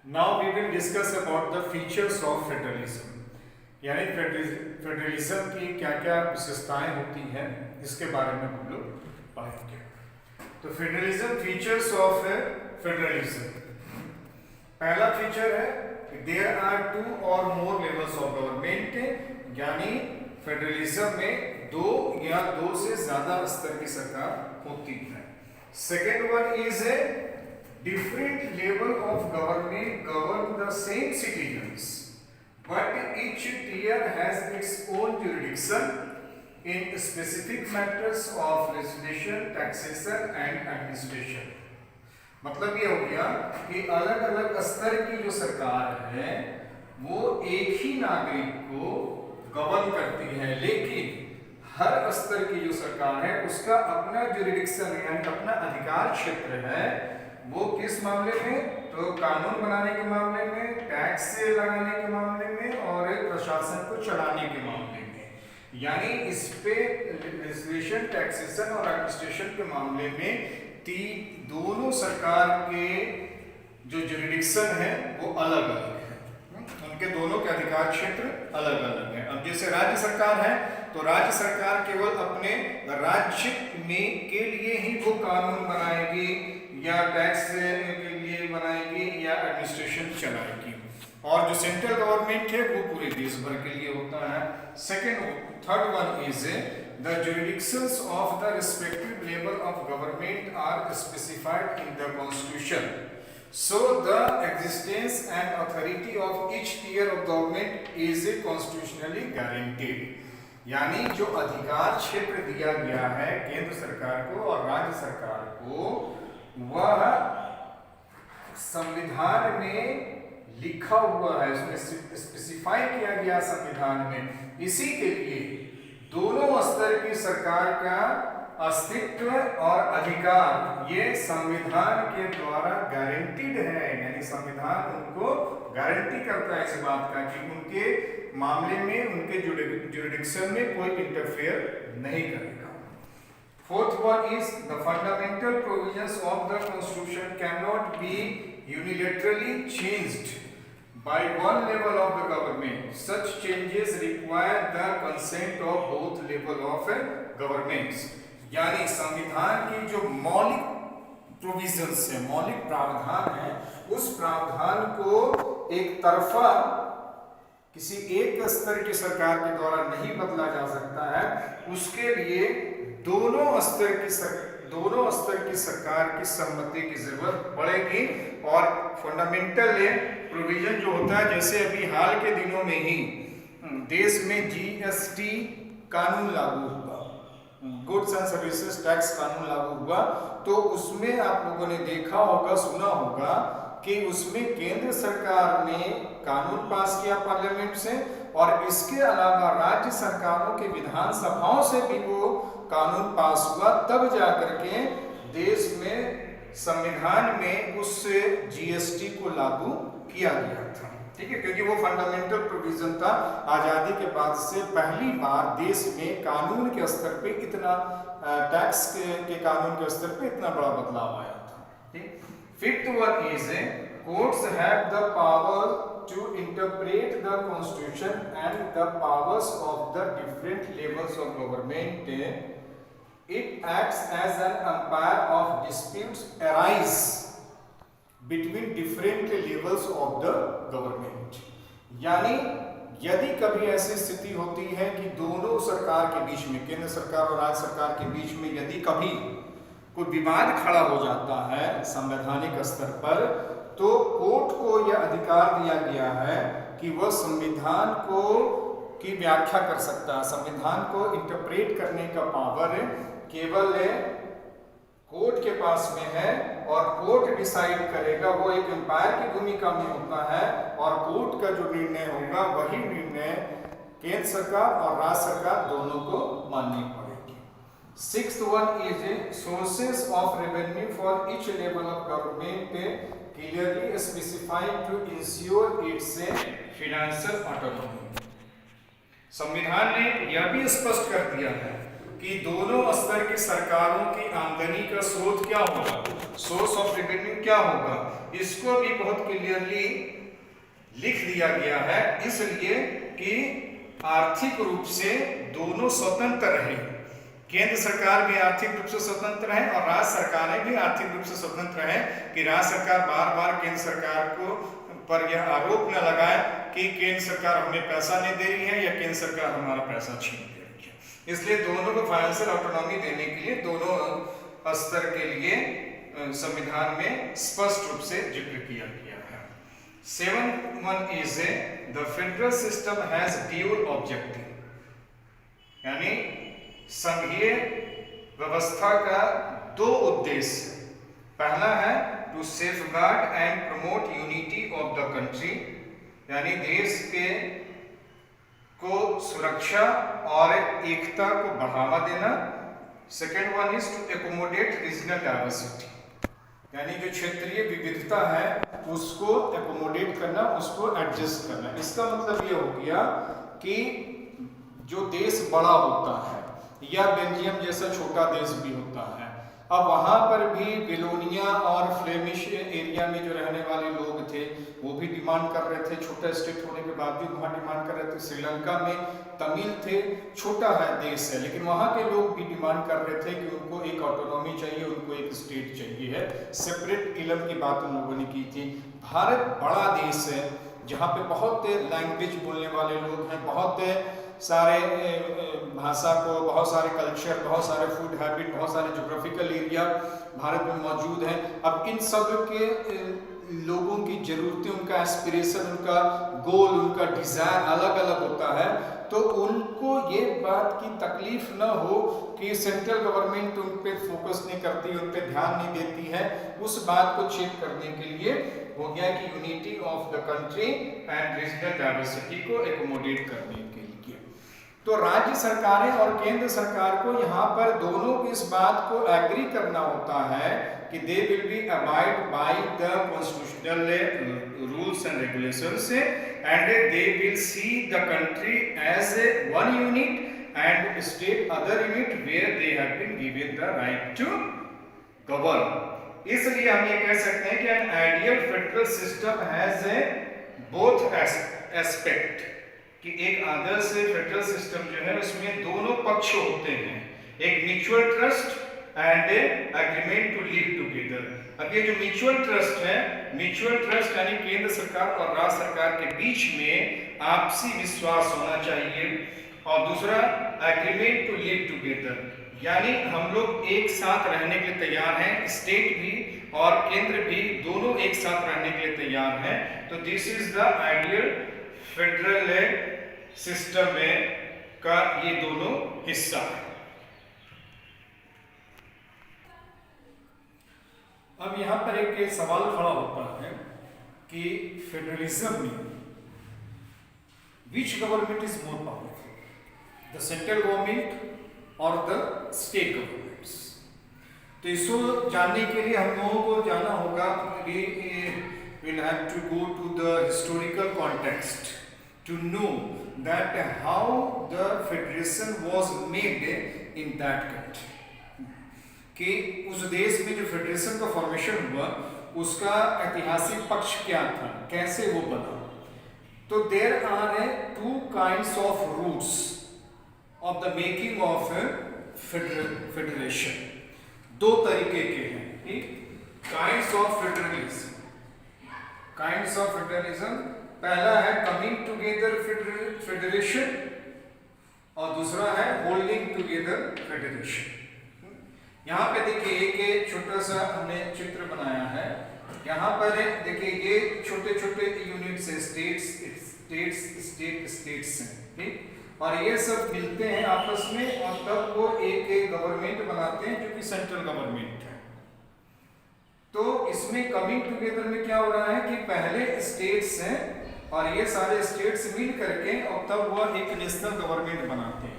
Now we will discuss about the features of federalism, यानी federalism की क्या क्या विशेषताएं होती हैं इसके बारे में हम लोग पढ़ेंगे। तो फेडरलिज्म, फीचर्स ऑफ फेडरलिज्म। पहला फीचर है देयर आर 2 और मोर लेवल्स ऑफ गवर्नमेंट, यानी फेडरलिज्म में 2 या 2 से ज्यादा स्तर की सरकार होती है। Second one is different level of government govern the same citizens, but each tier has its own jurisdiction in specific matters of legislation, taxation and administration। मतलब ये हो गया कि अलग अलग स्तर की जो सरकार है वो एक ही नागरिक को गवर्न करती है, लेकिन हर स्तर की जो सरकार है उसका अपना जुरिडिक्शन यानी अपना अधिकार क्षेत्र है। वो किस मामले में? तो कानून बनाने के मामले में, टैक्स लगाने के मामले में और प्रशासन को चलाने के मामले में, यानी इस पे लेजिस्लेशन, टैक्सेशन और एडमिनिस्ट्रेशन के मामले में दोनों सरकार के जो जुरिडिक्शन है वो अलग अलग है, उनके दोनों के अधिकार क्षेत्र अलग अलग है। अब जैसे राज्य सरकार है तो राज्य सरकार केवल अपने राज्य में के लिए ही वो कानून बनाएगी या टैक्स के लिए बनाएगी या एडमिनिस्ट्रेशन चलाएगी, और जो सेंट्रल गवर्नमेंट है वो पूरे देश भर के लिए होता है। Third one is the jurisdictions of the respective level of government are specified in the constitution, so the existence and authority of each tier of government is constitutionally guaranteed. यानी जो अधिकार क्षेत्र दिया गया है केंद्र सरकार को और राज्य सरकार को, वह संविधान में लिखा हुआ है, उसमें स्पेसिफाई किया गया संविधान में। इसी के लिए दोनों स्तर की सरकार का अस्तित्व और अधिकार ये संविधान के द्वारा गारंटीड है, यानी संविधान उनको गारंटी करता है इस बात का कि उनके मामले में, उनके जुरिडिक्शन में कोई इंटरफेयर नहीं करेगा। Fourth one is the fundamental provisions of the Constitution cannot be unilaterally changed by one level of the government. Such changes require the consent of both level of governments। यानी संविधान की जो मौलिक provisions है, मौलिक प्रावधान है, उस प्रावधान को एक तरफा किसी एक स्तर की सरकार के द्वारा नहीं बदला जा सकता है। उसके लिए दोनों स्तर की सरकार की सहमति की जरूरत पड़ेगी। और फंडामेंटल प्रोविजन जो होता है, जैसे अभी हाल के दिनों में ही देश में जीएसटी कानून लागू हुआ, गुड्स एंड सर्विसेज टैक्स कानून लागू हुआ, तो उसमें आप लोगों ने देखा होगा, सुना होगा कि उसमें केंद्र सरकार ने कानून पास किया पार्लियामेंट से, और इसके अलावा राज्य सरकारों के विधानसभाओं से भी वो कानून पास हुआ, तब जाकर के देश में संविधान में उस जीएसटी को लागू किया गया था। ठीक है, क्योंकि वो फंडामेंटल प्रोविजन था। आजादी के बाद से पहली बार देश में कानून के स्तर पे इतना टैक्स के कानून के स्तर पे इतना बड़ा बदलाव आया था। Fifth one is courts have the power to interpret the constitution and the powers of the different levels of government. It acts as an umpire of disputes arise between different levels of the government। यानी यदि कभी ऐसी स्थिति होती है कि दोनों सरकार के बीच में, केंद्र सरकार और राज्य सरकार के बीच में यदि कभी कोई विवाद खड़ा हो जाता है संवैधानिक स्तर पर, तो कोर्ट को यह अधिकार दिया गया है कि वह संविधान को की व्याख्या कर सकता है। संविधान को इंटरप्रेट करने का पावर केवल कोर्ट के पास में है, और कोर्ट डिसाइड करेगा। वो एक एम्पायर की भूमिका में होता है, और कोर्ट का जो निर्णय होगा वही निर्णय केंद्र सरकार और राज्य सरकार दोनों को माननी पड़ेगी। Sixth one is sources of revenue for each level of government clearly specified to ensure its financial autonomy। संविधान ने यह भी स्पष्ट कर दिया है कि दोनों स्तर की सरकारों की आमदनी का स्रोत क्या होगा, सोर्स ऑफ रेवेन्यू क्या होगा, इसको भी बहुत क्लियरली लिख दिया गया है, इसलिए कि आर्थिक रूप से दोनों स्वतंत्र रहे। केंद्र सरकार भी आर्थिक रूप से स्वतंत्र है और राज्य सरकारें भी आर्थिक रूप से स्वतंत्र है कि राज्य सरकार बार बार केंद्र सरकार को पर यह आरोप न लगाए कि केंद्र सरकार हमें पैसा नहीं दे रही है या केंद्र सरकार हमारा पैसा छीन ले रही है। इसलिए दोनों को फाइनेंशियल ऑटोनॉमी देने के लिए दोनों स्तर के लिए संविधान में स्पष्ट रूप से जिक्र किया गया है। 7 is the federal system has dual objective, यानी संघीय व्यवस्था का दो उद्देश्य। पहला है to safeguard and promote unity of the country, यानी देश के को सुरक्षा और एकता को बढ़ावा देना। Second one is to accommodate regional diversity, यानी जो क्षेत्रीय विविधता है उसको एकोमोडेट करना, उसको एडजस्ट करना। इसका मतलब ये हो गया कि जो देश बड़ा होता है या बेल्जियम जैसा छोटा देश भी होता है, अब वहाँ पर भी बेलोनिया और फ्लेमिश एरिया में जो रहने वाले लोग थे वो भी डिमांड कर रहे थे, छोटा स्टेट होने के बाद भी वहाँ डिमांड कर रहे थे। श्रीलंका में तमिल थे, छोटा है देश है, लेकिन वहाँ के लोग भी डिमांड कर रहे थे कि उनको एक ऑटोनॉमी चाहिए, उनको एक स्टेट चाहिए है, सेपरेट इलम की बात उन लोगों ने की थी। भारत बड़ा देश है जहाँ पे बहुत लैंग्वेज बोलने वाले लोग हैं, बहुत सारे भाषा को, बहुत सारे कल्चर, बहुत सारे फूड हैबिट, बहुत सारे ज्योग्राफिकल एरिया भारत में मौजूद हैं। अब इन सब के लोगों की ज़रूरतें, उनका एस्पिरेशन, उनका गोल, उनका डिज़ायर अलग अलग होता है, तो उनको ये बात की तकलीफ न हो कि सेंट्रल गवर्नमेंट उन पर फोकस नहीं करती, उन पर ध्यान नहीं देती है। उस बात को चेक करने के लिए हो गया कि unity of the country and regional diversity को एकोमोडेट करने के लिए। तो राज्य सरकारें और केंद्र सरकार को यहाँ पर दोनों की इस बात को एग्री करना होता है कि they will be abide by the constitutional rules and regulations and they will see the country as one unit and state other unit where they have been given the right to govern. इसलिए हम ये कह सकते हैं कि an ideal federal system has both aspect, कि एक आदर्श federal system जो है उसमें दोनों पक्ष होते हैं, एक mutual trust and agreement to live together. अब ये जो म्यूचुअल ट्रस्ट है, म्यूचुअल ट्रस्ट यानी केंद्र सरकार और राज्य सरकार के बीच में आपसी विश्वास होना चाहिए, और दूसरा एग्रीमेंट टू लिव टुगेदर, यानी हम लोग एक साथ रहने के लिए तैयार हैं, स्टेट भी और केंद्र भी दोनों एक साथ रहने के लिए तैयार हैं। तो this is the ideal federal system में का ये दोनों हिस्सा है। अब यहां पर एक सवाल खड़ा होता है कि फेडरलिज्म में which government is more powerful, the central government और द स्टेट गवर्नमेंट्स। तो इसको जानने के लिए हम लोगों को जाना होगा, we'll have to go to the historical context to know that how the federation was made in that country, कि उस देश में जो फेडरेशन का फॉर्मेशन हुआ उसका ऐतिहासिक पक्ष क्या था, कैसे वो बना। तो there are 2 kinds of roots of the making of federation, 2 तरीके के हैं, ठीक। काइंड्स ऑफ फेडरलिज्म, पहला है कमिंग टुगेदर फेडरेशन और दूसरा है होल्डिंग टुगेदर फेडरेशन। यहाँ पे देखिए एक छोटा सा हमने चित्र बनाया है, यहाँ पर देखिए ये छोटे छोटे यूनिट्स है, स्टेट्स हैं, ठीक, और ये सब मिलते हैं आपस में और तब वो एक गवर्नमेंट बनाते हैं जो कि सेंट्रल गवर्नमेंट है। तो इसमें कमिंग टुगेदर में क्या हो रहा है कि पहले स्टेट्स हैं और ये सारे स्टेट्स मिल करके और तब वह एक नेशनल गवर्नमेंट बनाते हैं।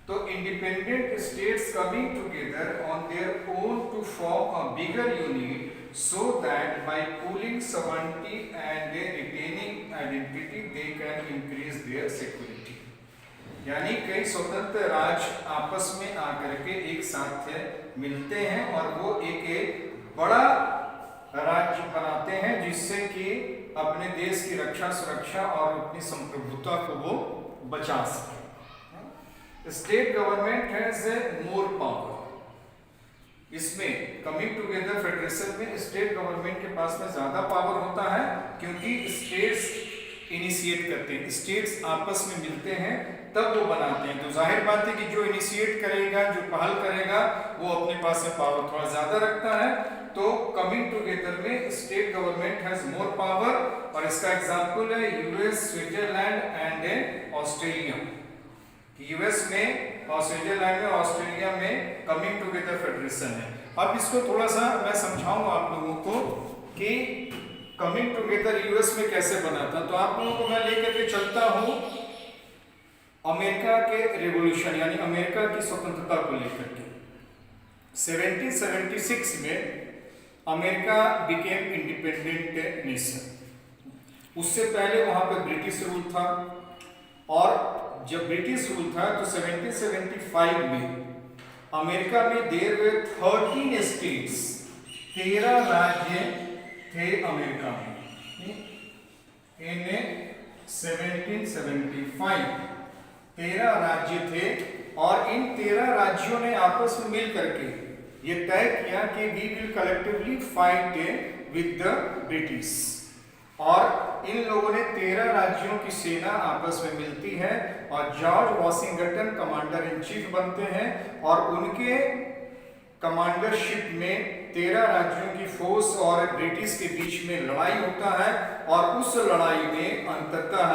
तो independent states coming together on their own to form a bigger unit so that by pooling sovereignty and retaining identity they can increase their security. यानी कई स्वतंत्र राज्य आपस में आकर के एक साथ मिलते हैं और वो एक बड़ा राज्य बनाते हैं, जिससे कि अपने देश की रक्षा सुरक्षा और अपनी संप्रभुता को वो बचा सके। State government has more power. इसमें कमिंग टुगेदर फेडरेशन में स्टेट गवर्नमेंट के पास में ज्यादा पावर होता है, क्योंकि स्टेट्स इनिशिएट करते हैं, स्टेट्स आपस में मिलते हैं तब वो बनाते हैं। तो जाहिर बात है कि जो इनिशिएट करेगा, जो पहल करेगा, वो अपने पास में पावर थोड़ा ज्यादा रखता है। तो कमिंग टुगेदर में state government has more power, और इसका एग्जांपल है US, Switzerland and Australia. US में और स्विट्जरलैंड में, ऑस्ट्रेलिया में कमिंग टुगेदर फेडरेशन है। अब इसको थोड़ा सा मैं समझाऊंगा आप लोगों को कि कमिंग टुगेदर यूएस में कैसे बना था। तो आप लोगों को मैं लेकर के चलता हूं अमेरिका के रेवोल्यूशन, यानी अमेरिका की स्वतंत्रता को लेकर के। 1776 में अमेरिका बिकेम इंडिपेंडेंट नेशन। उससे पहले वहां पे ब्रिटिश रूल था, और जब ब्रिटिश रूल था तो 1775 में अमेरिका में देयर वे 13 स्टेट्स, 13 राज्य थे अमेरिका में। इन 1775 13 राज्य थे, और इन 13 राज्यों ने आपस में मिल करके ये तय किया कि we will collectively fight with the British. और इन लोगों ने 13 राज्यों की सेना आपस में मिलती है, और George Washington commander in chief बनते हैं, और उनके कमांडरशिप में 13 राज्यों की फोर्स और ब्रिटिश के बीच में लड़ाई होता है, और उस लड़ाई में अंततः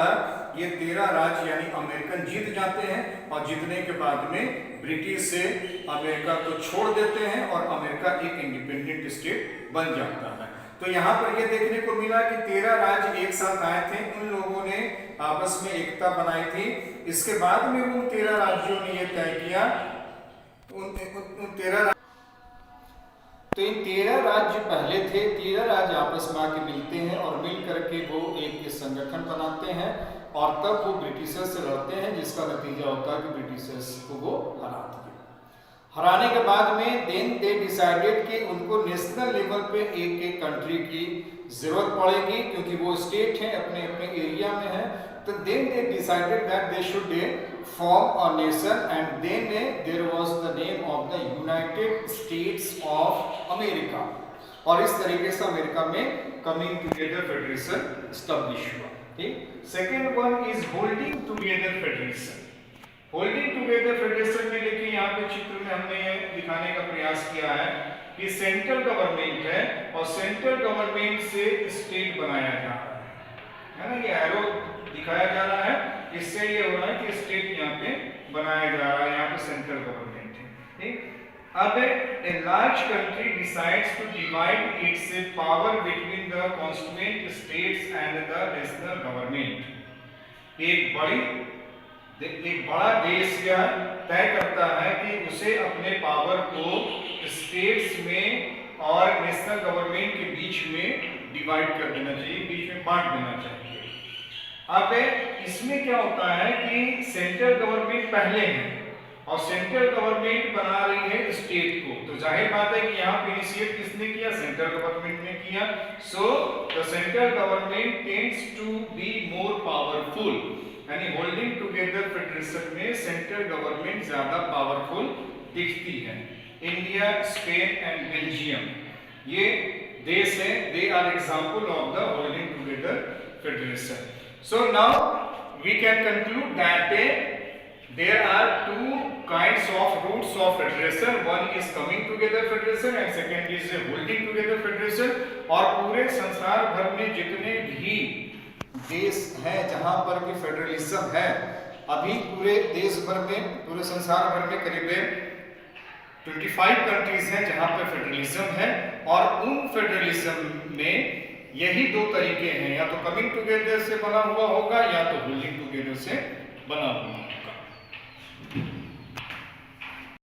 ये 13 राज्य यानी अमेरिकन जीत जाते हैं, और जीतने के बाद में ब्रिटिश से अमेरिका को छोड़ देते हैं, और अमेरिका एक इंडिपेंडेंट स्टेट बन जाता है। तो यहाँ पर ये देखने को मिला कि 13 राज्य एक साथ आए थे, उन लोगों ने आपस में एकता बनाई थी। इसके बाद में उन 13 राज्यों ने ये तय किया, तो इन 13 राज्य पहले थे, 13 राज्य आपस में आके मिलते हैं और मिल करके वो एक संगठन बनाते हैं, और तब वो ब्रिटिशर्स से लड़ते हैं, जिसका नतीजा होता है कि ब्रिटिशर्स को वो हराते हैं। हराने के बाद में देन दे डिसाइडेड कि उनको नेशनल लेवल पे एक एक कंट्री की जरूरत पड़ेगी, क्योंकि वो स्टेट है, अपने अपने एरिया में है। तो then they decided that they should form a nation, and then there was the name of the United States of America, और इस तरीके से अमेरिका में कमिंग टुगेदर फेडरेशन एस्टैब्लिश हुआ। ठीक। Second one is holding together federation. Holding together federation में देखिए यहाँ पे चित्र में हमने ये दिखाने का प्रयास किया है कि सेंट्रल गवर्नमेंट है, और सेंट्रल गवर्नमेंट से स्टेट बनाया जा रहा है ना, ये एरो दिखाया जा रहा है, इससे ये हो रहा है कि स्टेट यहाँ पे बनाया जा रहा है, यहाँ पे सेंट्रल गवर्नमेंट है। ठीक। अब a large country decides to divide its power between the constituent states and the national government. एक बड़ा देश यह तय करता है कि उसे अपने पावर को स्टेट्स में और नेशनल गवर्नमेंट के बीच में डिवाइड कर देना चाहिए, बीच में बांट देना चाहिए। अब इसमें क्या होता है कि सेंट्रल गवर्नमेंट पहले है, और सेंट्रल गवर्नमेंट बना रही है स्टेट को, तो जाहिर बात है कि यहाँ पे इनिशिएट किसने किया, सेंट्रल गवर्नमेंट ने किया। So the central government tends to be more powerful, यानी होल्डिंग टुगेदर फेडरेशन में सेंट्रल गवर्नमेंट ज्यादा पावरफुल दिखती है। इंडिया, स्पेन एंड बेल्जियम ये देश है, they are example of the holding together federation. So now we can conclude that there are two kinds of roots of federation. One is coming together federation and second is holding together federation. और पूरे संसार भर में जितने भी देश हैं जहां पर कि फेडरलिज्म है, अभी पूरे देश भर में, पूरे संसार भर में करीब 25 कंट्रीज हैं जहां पर फेडरलिज्म है, और उन फेडरलिज्म में यही दो तरीके हैं, या तो कमिंग टुगेदर से बना हुआ होगा या तो होल्डिंग टुगेदर से बना हुआ।